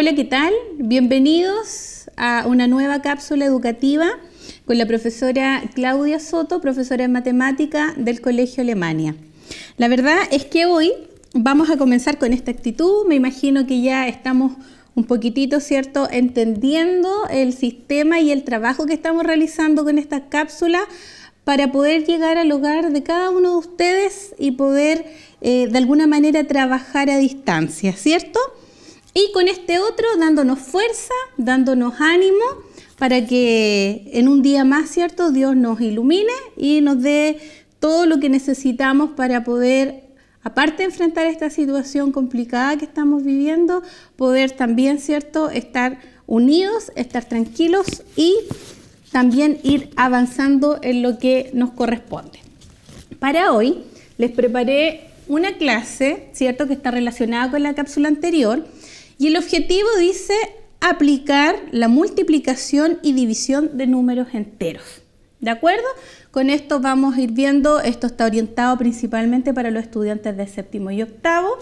Hola, ¿qué tal? Bienvenidos a una nueva cápsula educativa con la profesora Claudia Soto, profesora de matemática del Colegio Alemania. La verdad es que hoy vamos a comenzar con esta actitud. Me imagino que ya estamos un poquitito, ¿cierto?, entendiendo el sistema y el trabajo que estamos realizando con esta cápsula para poder llegar al hogar de cada uno de ustedes y poder de alguna manera trabajar a distancia, ¿cierto? Y con este otro dándonos fuerza, dándonos ánimo para que en un día más, ¿cierto?, Dios nos ilumine y nos dé todo lo que necesitamos para poder, aparte de enfrentar esta situación complicada que estamos viviendo, poder también, ¿cierto?, estar unidos, estar tranquilos y también ir avanzando en lo que nos corresponde. Para hoy les preparé una clase, ¿cierto?, que está relacionada con la cápsula anterior y el objetivo dice aplicar la multiplicación y división de números enteros. ¿De acuerdo? Con esto vamos a ir viendo, esto está orientado principalmente para los estudiantes de séptimo y octavo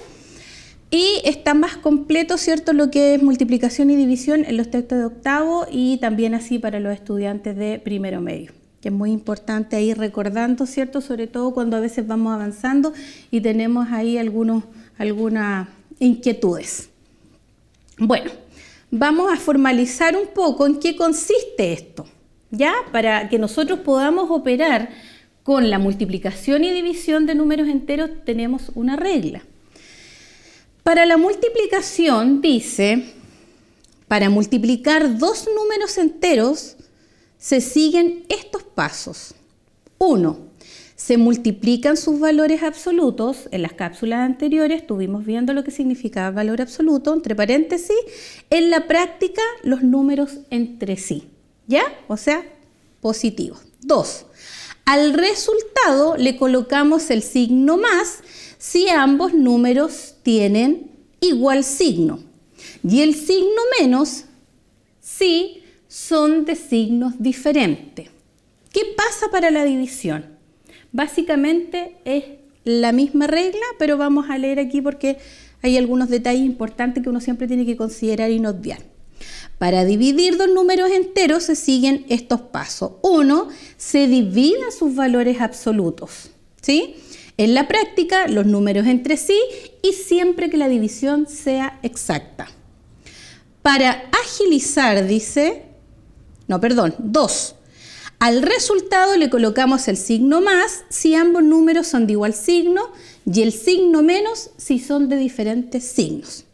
y está más completo, ¿cierto?, lo que es multiplicación y división en los textos de octavo y también así para los estudiantes de primero medio, que es muy importante ir recordando, ¿cierto?, sobre todo cuando a veces vamos avanzando y tenemos ahí algunas inquietudes. Bueno, vamos a formalizar un poco en qué consiste esto, ¿ya? Para que nosotros podamos operar con la multiplicación y división de números enteros tenemos una regla. Para la multiplicación dice, para multiplicar dos números enteros se siguen estos pasos. 1. Se multiplican sus valores absolutos. En las cápsulas anteriores estuvimos viendo lo que significaba valor absoluto, entre paréntesis, en la práctica los números entre sí, ¿ya? O sea, positivos. 2. Al resultado le colocamos el signo más si ambos números tienen igual signo y el signo menos si son de signos diferentes. ¿Qué pasa para la división? Básicamente es la misma regla, pero vamos a leer aquí porque hay algunos detalles importantes que uno siempre tiene que considerar y no obviar. Para dividir dos números enteros se siguen estos pasos. 1. Se dividen sus valores absolutos, ¿sí? En la práctica, los números entre sí y siempre que la división sea exacta. Para agilizar, 2. Al resultado le colocamos el signo más si ambos números son de igual signo y el signo menos si son de diferentes signos.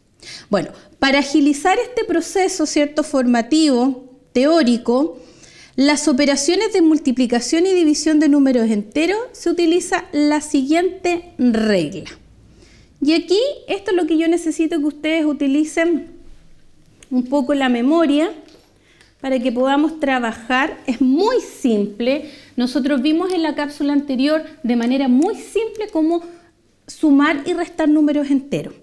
Bueno, para agilizar este proceso, ¿cierto?, formativo, teórico, las operaciones de multiplicación y división de números enteros se utiliza la siguiente regla. Y aquí, esto es lo que yo necesito que ustedes utilicen un poco la memoria para que podamos trabajar. Es muy simple. Nosotros vimos en la cápsula anterior de manera muy simple cómo sumar y restar números enteros.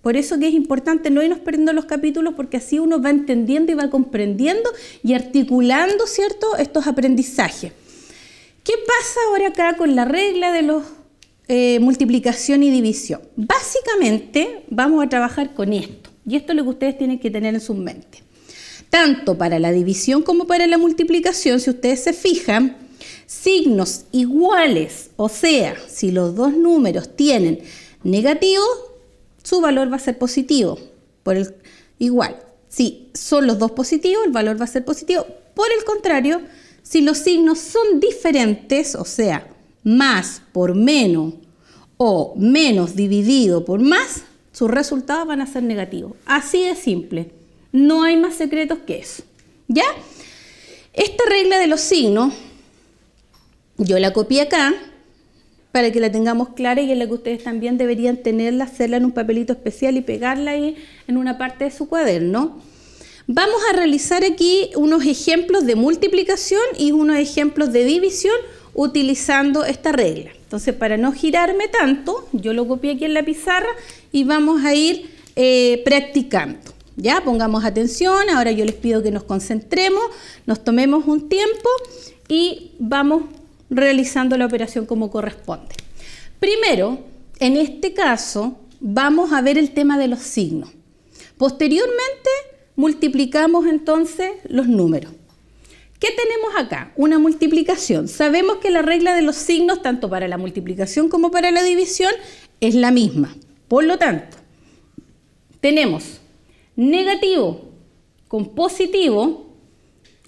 Por eso que es importante no irnos perdiendo los capítulos porque así uno va entendiendo y va comprendiendo y articulando, ¿cierto?, estos aprendizajes. ¿Qué pasa ahora acá con la regla de los multiplicación y división? Básicamente vamos a trabajar con esto y esto es lo que ustedes tienen que tener en su mente. Tanto para la división como para la multiplicación, si ustedes se fijan, signos iguales, o sea, si los dos números tienen negativo, su valor va a ser positivo. Igual, si son los dos positivos, el valor va a ser positivo. Por el contrario, si los signos son diferentes, o sea, más por menos o menos dividido por más, sus resultados van a ser negativos. Así de simple. No hay más secretos que eso, ¿ya? Esta regla de los signos, yo la copié acá para que la tengamos clara y en la que ustedes también deberían tenerla, hacerla en un papelito especial y pegarla ahí en una parte de su cuaderno. Vamos a realizar aquí unos ejemplos de multiplicación y unos ejemplos de división utilizando esta regla. Entonces, para no girarme tanto, yo lo copié aquí en la pizarra y vamos a ir practicando. Ya, pongamos atención, ahora yo les pido que nos concentremos, nos tomemos un tiempo y vamos realizando la operación como corresponde. Primero, en este caso, vamos a ver el tema de los signos. Posteriormente, multiplicamos entonces los números. ¿Qué tenemos acá? Una multiplicación. Sabemos que la regla de los signos, tanto para la multiplicación como para la división, es la misma. Por lo tanto, tenemos negativo con positivo,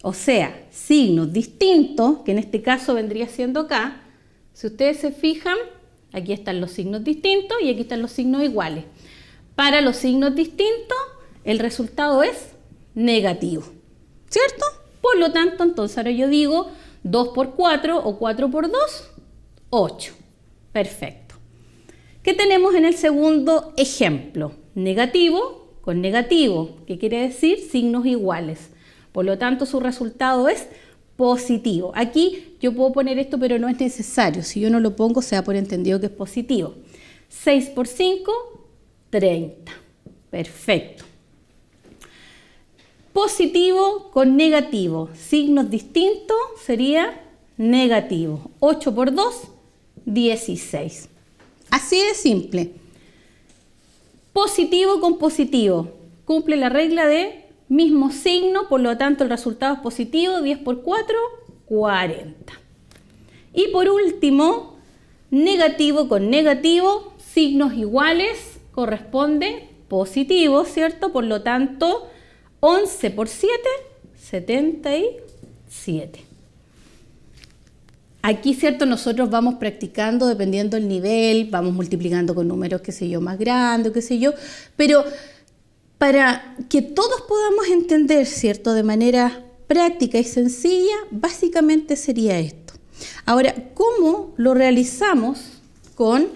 o sea, signos distintos, que en este caso vendría siendo acá. Si ustedes se fijan, aquí están los signos distintos y aquí están los signos iguales. Para los signos distintos, el resultado es negativo, ¿cierto? Por lo tanto, entonces ahora yo digo 2 por 4 o 4 por 2, 8. Perfecto. ¿Qué tenemos en el segundo ejemplo? Negativo con negativo, que quiere decir signos iguales. Por lo tanto, su resultado es positivo. Aquí yo puedo poner esto, pero no es necesario. Si yo no lo pongo, se da por entendido que es positivo. 6 por 5, 30. Perfecto. Positivo con negativo, signos distintos, sería negativo. 8 por 2, 16. Así de simple. Positivo con positivo, cumple la regla de mismo signo, por lo tanto el resultado es positivo. 10 por 4, 40. Y por último, negativo con negativo, signos iguales, corresponde positivo, ¿cierto? Por lo tanto, 11 por 7, 77. Aquí, ¿cierto? Nosotros vamos practicando dependiendo del nivel, vamos multiplicando con números, qué sé yo, más grandes, qué sé yo, pero para que todos podamos entender, ¿cierto? De manera práctica y sencilla, básicamente sería esto. Ahora, ¿cómo lo realizamos con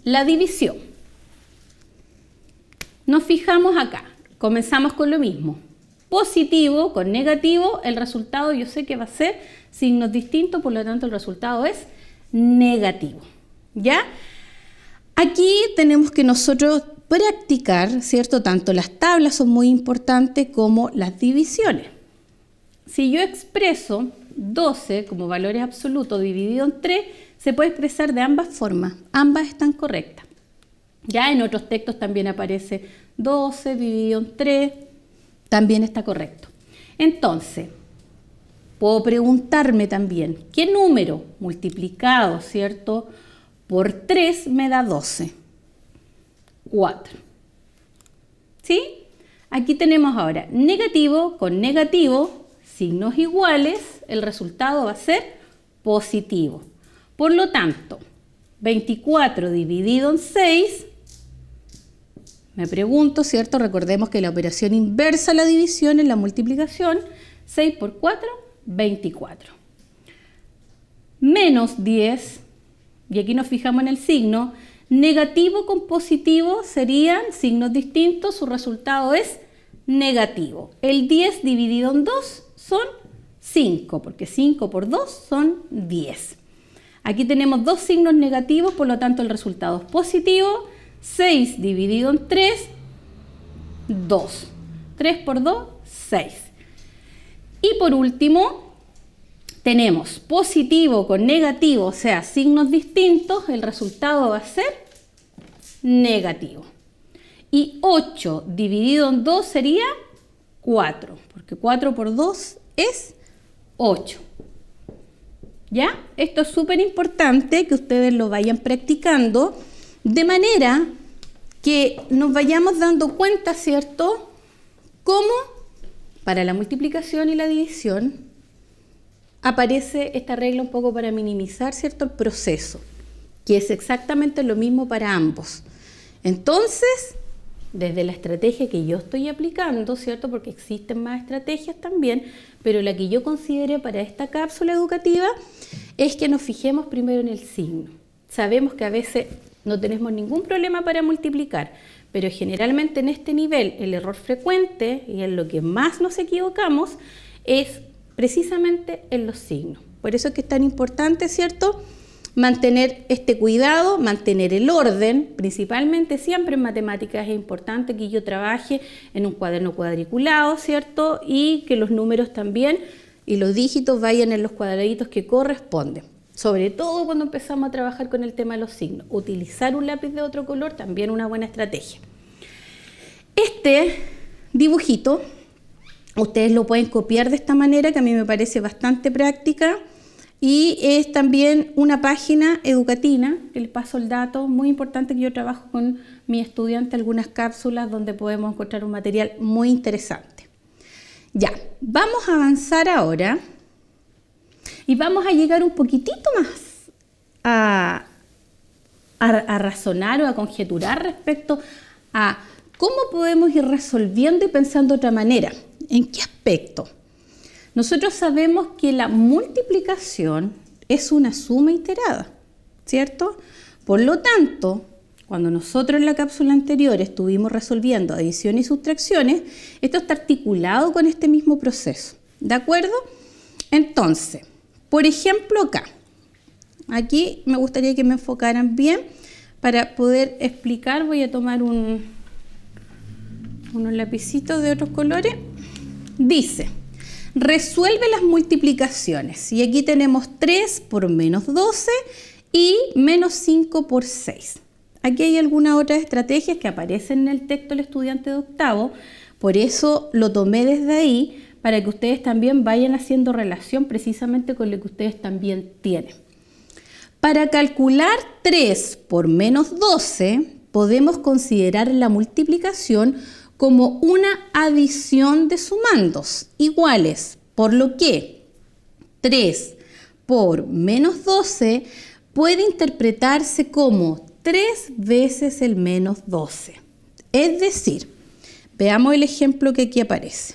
la división? Nos fijamos acá. Comenzamos con lo mismo. Positivo con negativo, el resultado yo sé que va a ser signos distintos, por lo tanto el resultado es negativo. ¿Ya? Aquí tenemos que nosotros practicar, ¿cierto? Tanto las tablas son muy importantes como las divisiones. Si yo expreso 12 como valores absolutos dividido en 3, se puede expresar de ambas formas. Ambas están correctas. Ya en otros textos también aparece 12 dividido en 3, también está correcto. Entonces, puedo preguntarme también, ¿qué número multiplicado, ¿cierto?, por 3 me da 12? 4. ¿Sí? Aquí tenemos ahora negativo con negativo, signos iguales, el resultado va a ser positivo. Por lo tanto, 24 dividido en 6, me pregunto, ¿cierto? Recordemos que la operación inversa a la división es la multiplicación. 6 por 4, 24. Menos 10, y aquí nos fijamos en el signo, negativo con positivo serían signos distintos, su resultado es negativo. El 10 dividido en 2 son 5, porque 5 por 2 son 10. Aquí tenemos dos signos negativos, por lo tanto el resultado es positivo. 6 dividido en 3, 2. 3 por 2, 6. Y por último, tenemos positivo con negativo, o sea, signos distintos, el resultado va a ser negativo. Y 8 dividido en 2 sería 4, porque 4 por 2 es 8. ¿Ya? Esto es súper importante que ustedes lo vayan practicando, de manera que nos vayamos dando cuenta, ¿cierto?, cómo para la multiplicación y la división aparece esta regla un poco para minimizar, ¿cierto?, el proceso, que es exactamente lo mismo para ambos. Entonces, desde la estrategia que yo estoy aplicando, ¿cierto?, porque existen más estrategias también, pero la que yo consideré para esta cápsula educativa es que nos fijemos primero en el signo. Sabemos que a veces no tenemos ningún problema para multiplicar, pero generalmente en este nivel el error frecuente y en lo que más nos equivocamos es precisamente en los signos. Por eso es que es tan importante, ¿cierto?, mantener este cuidado, mantener el orden, principalmente siempre en matemáticas es importante que yo trabaje en un cuaderno cuadriculado, ¿cierto?, y que los números también y los dígitos vayan en los cuadraditos que corresponden. Sobre todo cuando empezamos a trabajar con el tema de los signos. Utilizar un lápiz de otro color también una buena estrategia. Este dibujito. Ustedes lo pueden copiar de esta manera, que a mí me parece bastante práctica. Y es también una página educativa, que les paso el dato, muy importante, que yo trabajo con mi estudiante algunas cápsulas donde podemos encontrar un material muy interesante. Ya, vamos a avanzar ahora y vamos a llegar un poquitito más a razonar o a conjeturar respecto a cómo podemos ir resolviendo y pensando de otra manera. ¿En qué aspecto? Nosotros sabemos que la multiplicación es una suma iterada, ¿cierto? Por lo tanto, cuando nosotros en la cápsula anterior estuvimos resolviendo adiciones y sustracciones, esto está articulado con este mismo proceso, ¿de acuerdo? Entonces, por ejemplo acá, aquí me gustaría que me enfocaran bien para poder explicar. Voy a tomar unos lapicitos de otros colores. Dice, resuelve las multiplicaciones. Y aquí tenemos 3 por menos 12 y menos 5 por 6. Aquí hay algunas otras estrategias que aparecen en el texto del estudiante de octavo. Por eso lo tomé desde ahí, para que ustedes también vayan haciendo relación precisamente con lo que ustedes también tienen. Para calcular 3 por menos 12, podemos considerar la multiplicación como una adición de sumandos iguales, por lo que 3 por menos 12 puede interpretarse como 3 veces el menos 12. Es decir, veamos el ejemplo que aquí aparece.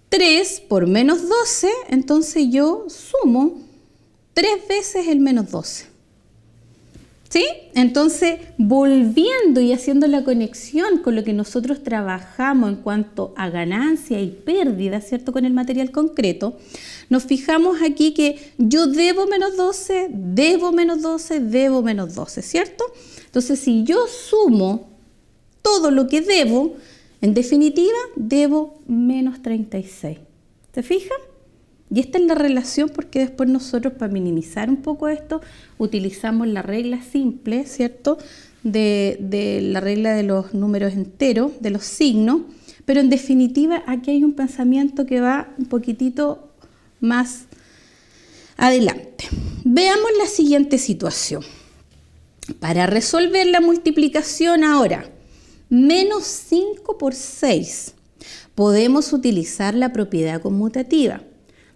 3 por menos 12, entonces yo sumo 3 veces el menos 12. ¿Sí? Entonces, volviendo y haciendo la conexión con lo que nosotros trabajamos en cuanto a ganancia y pérdida, ¿cierto? Con el material concreto, nos fijamos aquí que yo debo menos 12, debo menos 12, debo menos 12, ¿cierto? Entonces, si yo sumo todo lo que debo, en definitiva, debo menos 36. ¿Se fijan? Y esta es la relación, porque después nosotros, para minimizar un poco esto, utilizamos la regla simple, ¿cierto? De la regla de los números enteros, de los signos, pero en definitiva aquí hay un pensamiento que va un poquitito más adelante. Veamos la siguiente situación. Para resolver la multiplicación ahora, menos 5 por 6, podemos utilizar la propiedad conmutativa.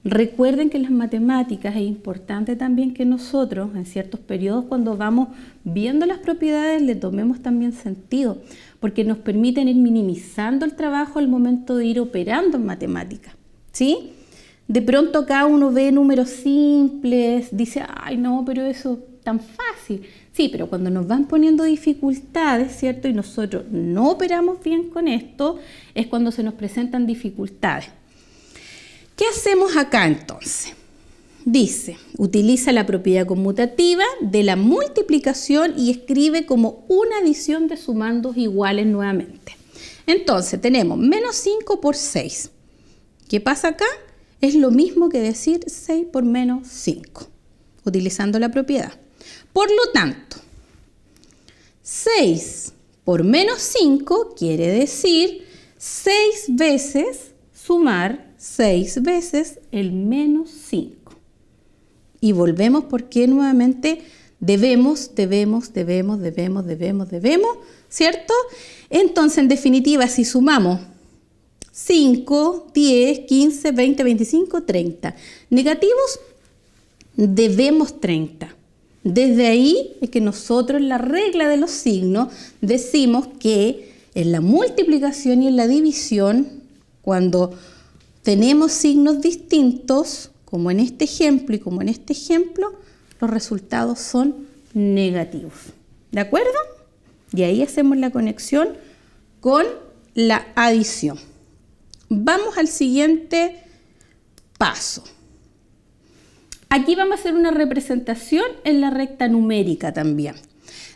Recuerden que en las matemáticas es importante también que nosotros, en ciertos periodos, cuando vamos viendo las propiedades, le tomemos también sentido, porque nos permiten ir minimizando el trabajo al momento de ir operando en matemáticas, ¿sí? De pronto acá uno ve números simples, dice, ay no, pero eso es tan fácil. Sí, pero cuando nos van poniendo dificultades, ¿cierto? Y nosotros no operamos bien con esto, es cuando se nos presentan dificultades. ¿Qué hacemos acá entonces? Dice, utiliza la propiedad conmutativa de la multiplicación y escribe como una adición de sumandos iguales nuevamente. Entonces tenemos menos 5 por 6. ¿Qué pasa acá? Es lo mismo que decir 6 por menos 5, utilizando la propiedad. Por lo tanto, 6 por menos 5 quiere decir 6 veces sumar 6 veces el menos 5. Y volvemos porque nuevamente debemos, ¿cierto? Entonces, en definitiva, si sumamos 5, 10, 15, 20, 25, 30 negativos, debemos 30. Desde ahí es que nosotros en la regla de los signos decimos que en la multiplicación y en la división, cuando tenemos signos distintos, como en este ejemplo y como en este ejemplo, los resultados son negativos. ¿De acuerdo? Y ahí hacemos la conexión con la adición. Vamos al siguiente paso. Aquí vamos a hacer una representación en la recta numérica también.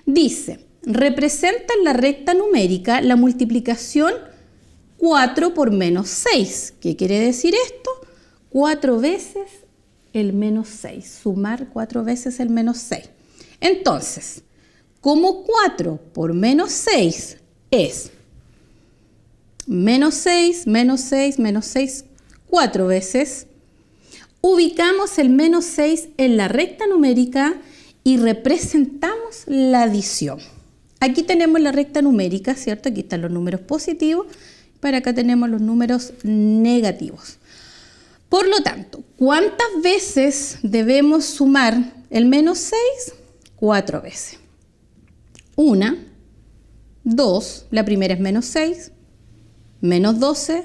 Dice, representa en la recta numérica la multiplicación 4 por menos 6. ¿Qué quiere decir esto? 4 veces el menos 6. Sumar 4 veces el menos 6. Entonces, como 4 por menos 6 es menos 6, menos 6, menos 6, 4 veces. Ubicamos el menos 6 en la recta numérica y representamos la adición. Aquí tenemos la recta numérica, ¿cierto? Aquí están los números positivos, para acá tenemos los números negativos. Por lo tanto, ¿cuántas veces debemos sumar el menos 6? 4 veces. 1, 2, la primera es menos 6, menos 12,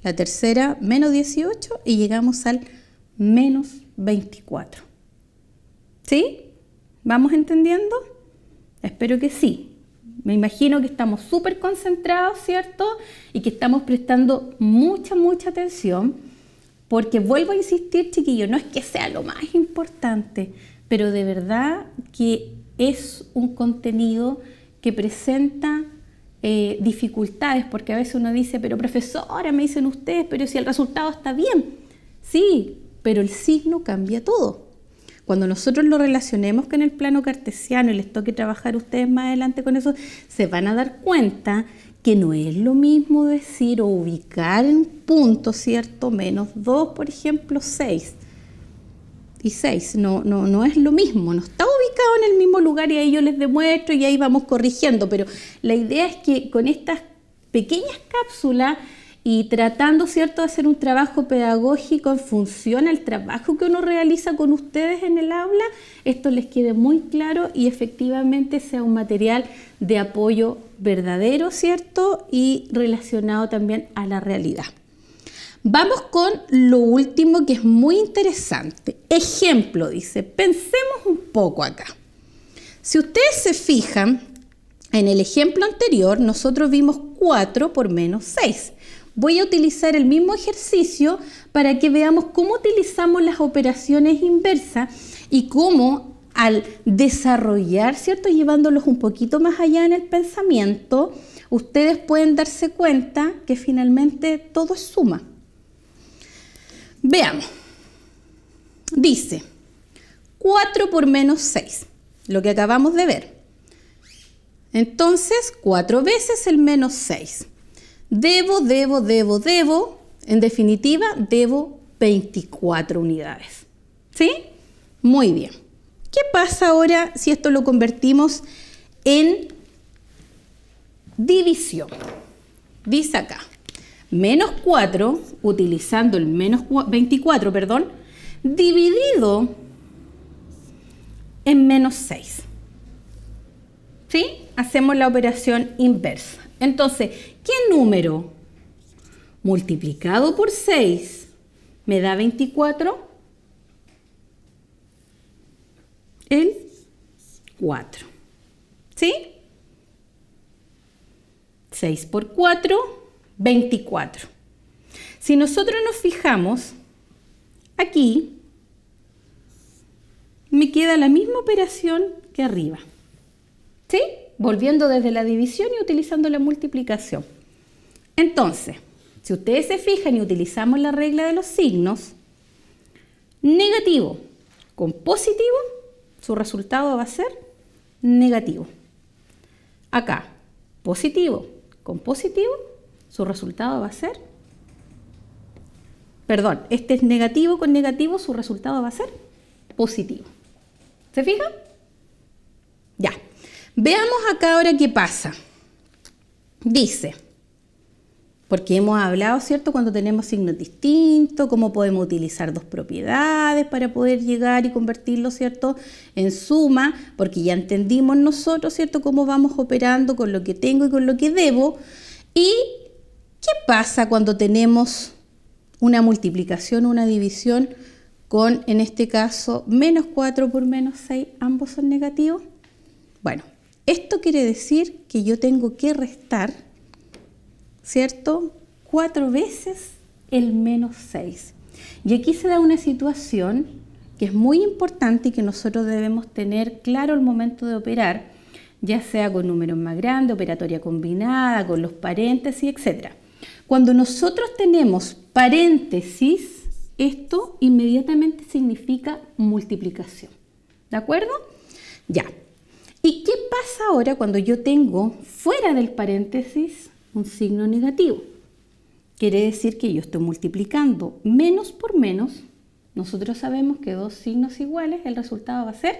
la tercera menos 18 y llegamos al menos 24. ¿Sí? ¿Vamos entendiendo? Espero que sí. Me imagino que estamos súper concentrados, ¿cierto? Y que estamos prestando mucha atención, porque vuelvo a insistir, chiquillos, no es que sea lo más importante, pero de verdad que es un contenido que presenta dificultades, porque a veces uno dice, pero profesora, me dicen ustedes, pero si el resultado está bien. Sí, pero el signo cambia todo. Cuando nosotros lo relacionemos con el plano cartesiano y les toque trabajar ustedes más adelante con eso, se van a dar cuenta que no es lo mismo decir o ubicar en punto, ¿cierto? Menos 2, por ejemplo, 6. Y 6, no es lo mismo, no está ubicado en el mismo lugar y ahí yo les demuestro y ahí vamos corrigiendo, pero la idea es que con estas pequeñas cápsulas y tratando, ¿cierto?, de hacer un trabajo pedagógico en función al trabajo que uno realiza con ustedes en el aula, esto les quede muy claro y efectivamente sea un material de apoyo verdadero, ¿cierto?, y relacionado también a la realidad. Vamos con lo último que es muy interesante. Ejemplo, dice, pensemos un poco acá. Si ustedes se fijan, en el ejemplo anterior nosotros vimos 4 por menos 6. Voy a utilizar el mismo ejercicio para que veamos cómo utilizamos las operaciones inversas y cómo al desarrollar, ¿cierto?, llevándolos un poquito más allá en el pensamiento, ustedes pueden darse cuenta que finalmente todo es suma. Veamos. Dice 4 por menos 6, lo que acabamos de ver. Entonces, 4 veces el menos 6. Debo, en definitiva, debo 24 unidades. ¿Sí? Muy bien. ¿Qué pasa ahora si esto lo convertimos en división? Dice acá, menos 4, utilizando el menos 24, dividido en menos 6. ¿Sí? Hacemos la operación inversa. Entonces, ¿qué número multiplicado por 6 me da 24? El 4. ¿Sí? 6 por 4, 24. Si nosotros nos fijamos, aquí me queda la misma operación que arriba. ¿Sí? Volviendo desde la división y utilizando la multiplicación. Entonces, si ustedes se fijan y utilizamos la regla de los signos, negativo con positivo, su resultado va a ser negativo. Acá, positivo con positivo, su resultado va a ser, este es negativo con negativo, su resultado va a ser positivo. ¿Se fijan? Ya. Veamos acá ahora qué pasa. Dice, porque hemos hablado, ¿cierto?, cuando tenemos signos distintos, cómo podemos utilizar dos propiedades para poder llegar y convertirlo, ¿cierto?, en suma, porque ya entendimos nosotros, ¿cierto?, cómo vamos operando con lo que tengo y con lo que debo. ¿Y qué pasa cuando tenemos una multiplicación, una división con, en este caso, menos 4 por menos 6, ambos son negativos? Bueno, esto quiere decir que yo tengo que restar, ¿cierto?, 4 veces el menos 6. Y aquí se da una situación que es muy importante y que nosotros debemos tener claro al momento de operar, ya sea con números más grandes, operatoria combinada, con los paréntesis, etc. Cuando nosotros tenemos paréntesis, esto inmediatamente significa multiplicación. ¿De acuerdo? Ya. ¿Y qué pasa ahora cuando yo tengo fuera del paréntesis un signo negativo? quiere decir que yo estoy multiplicando menos por menos. Nosotros sabemos que dos signos iguales, el resultado va a ser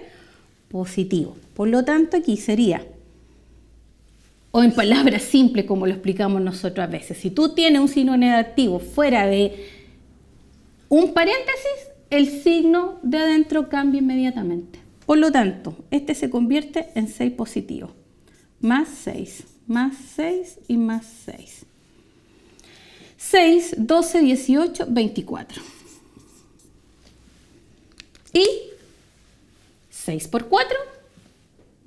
positivo. Por lo tanto, aquí sería, o en palabras simples como lo explicamos nosotros a veces, si tú tienes un signo negativo fuera de un paréntesis, el signo de adentro cambia inmediatamente. Por lo tanto, este se convierte en 6 positivo. Más 6 y más 6. 6, 12, 18, 24. Y 6 por 4,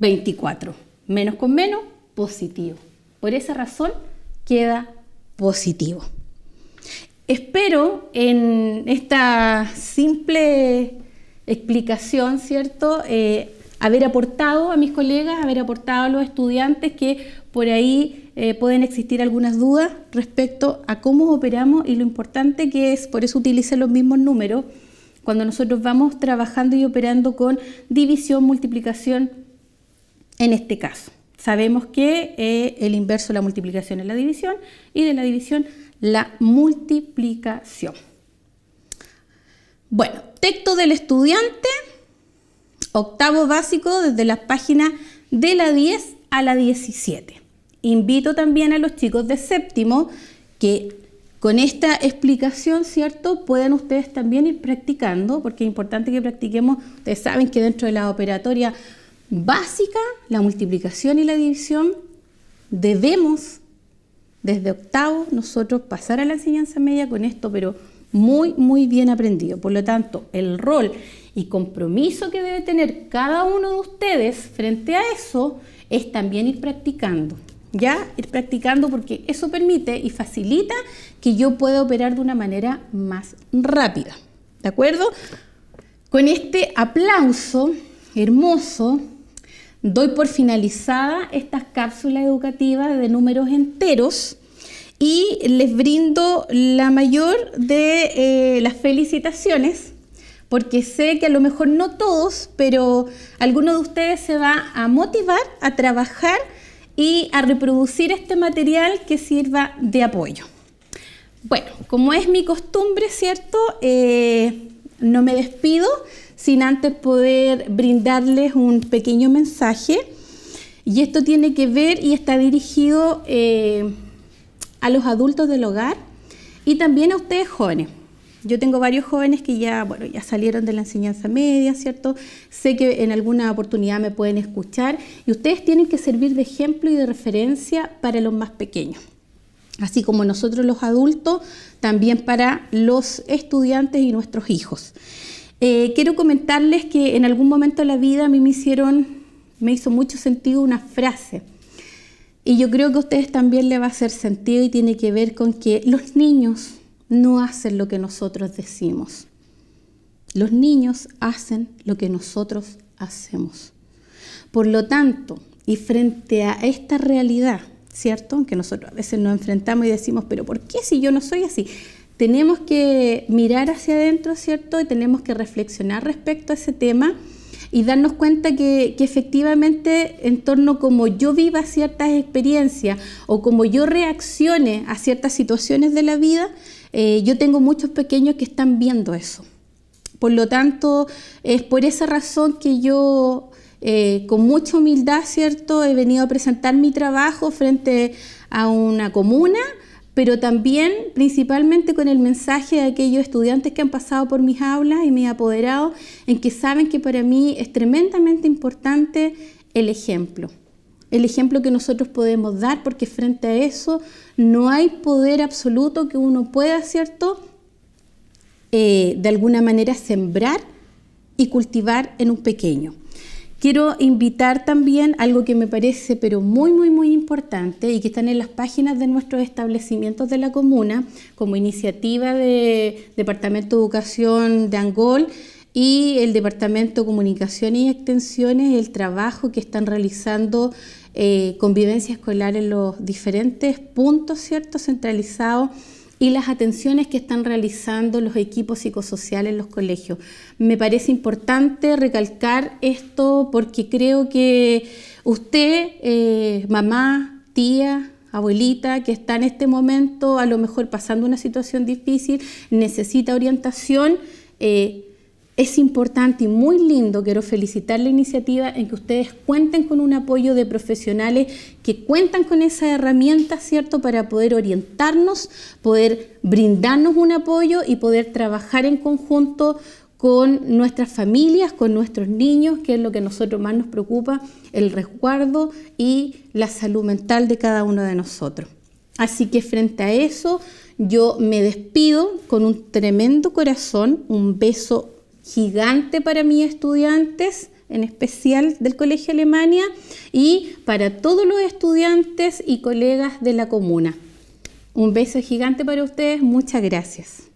24. Menos con menos, positivo. Por esa razón queda positivo. Espero en esta simple explicación, ¿cierto? Haber aportado a mis colegas, haber aportado a los estudiantes que por ahí pueden existir algunas dudas respecto a cómo operamos y lo importante que es, por eso utilicé los mismos números, cuando nosotros vamos trabajando y operando con división, multiplicación, en este caso. Sabemos que el inverso de la multiplicación es la división y de la división la multiplicación. Bueno, texto del estudiante, octavo básico, desde las páginas de la 10 a la 17. Invito también a los chicos de séptimo que con esta explicación, ¿cierto?, puedan ustedes también ir practicando, porque es importante que practiquemos. Ustedes saben que dentro de la operatoria básica, la multiplicación y la división, debemos desde octavo nosotros pasar a la enseñanza media con esto, pero muy bien aprendido. Por lo tanto, el rol y compromiso que debe tener cada uno de ustedes frente a eso es también ir practicando. Ya, ir practicando porque eso permite y facilita que yo pueda operar de una manera más rápida. ¿De acuerdo? Con este aplauso hermoso, doy por finalizada estas cápsulas educativas de números enteros y les brindo la mayor de las felicitaciones, porque sé que a lo mejor no todos, pero alguno de ustedes se va a motivar a trabajar y a reproducir este material que sirva de apoyo. Bueno, como es mi costumbre, ¿cierto? No me despido sin antes poder brindarles un pequeño mensaje. Y esto tiene que ver y está dirigido a los adultos del hogar y también a ustedes jóvenes. Yo tengo varios jóvenes que ya salieron de la enseñanza media, ¿cierto? Sé que en alguna oportunidad me pueden escuchar y ustedes tienen que servir de ejemplo y de referencia para los más pequeños. Así como nosotros los adultos, también para los estudiantes y nuestros hijos. Quiero comentarles que en algún momento de la vida a mí me hizo mucho sentido una frase. Y yo creo que a ustedes también les va a hacer sentido y tiene que ver con que los niños no hacen lo que nosotros decimos. Los niños hacen lo que nosotros hacemos. Por lo tanto, y frente a esta realidad, ¿cierto?, que nosotros a veces nos enfrentamos y decimos, pero ¿por qué si yo no soy así? Tenemos que mirar hacia adentro, ¿cierto?, y tenemos que reflexionar respecto a ese tema y darnos cuenta que efectivamente en torno a cómo yo viva ciertas experiencias o cómo yo reaccione a ciertas situaciones de la vida, yo tengo muchos pequeños que están viendo eso. Por lo tanto, es por esa razón que yo, con mucha humildad, ¿cierto?, he venido a presentar mi trabajo frente a una comuna, pero también principalmente con el mensaje de aquellos estudiantes que han pasado por mis aulas y mis apoderados, en que saben que para mí es tremendamente importante el ejemplo que nosotros podemos dar, porque frente a eso no hay poder absoluto que uno pueda, ¿cierto?, de alguna manera sembrar y cultivar en un pequeño. Quiero invitar también algo que me parece pero muy importante y que están en las páginas de nuestros establecimientos de la comuna como iniciativa de Departamento de Educación de Angol y el Departamento de Comunicación y Extensiones, el trabajo que están realizando convivencia escolar en los diferentes puntos, ¿cierto?, centralizados, y las atenciones que están realizando los equipos psicosociales en los colegios. Me parece importante recalcar esto porque creo que usted, mamá, tía, abuelita que está en este momento a lo mejor pasando una situación difícil, necesita orientación, es importante y muy lindo, quiero felicitar la iniciativa en que ustedes cuenten con un apoyo de profesionales que cuentan con esa herramienta, ¿cierto?, para poder orientarnos, poder brindarnos un apoyo y poder trabajar en conjunto con nuestras familias, con nuestros niños, que es lo que a nosotros más nos preocupa, el resguardo y la salud mental de cada uno de nosotros. Así que frente a eso, yo me despido con un tremendo corazón, un beso gigante para mis estudiantes, en especial del Colegio Alemania, y para todos los estudiantes y colegas de la comuna. Un beso gigante para ustedes, muchas gracias.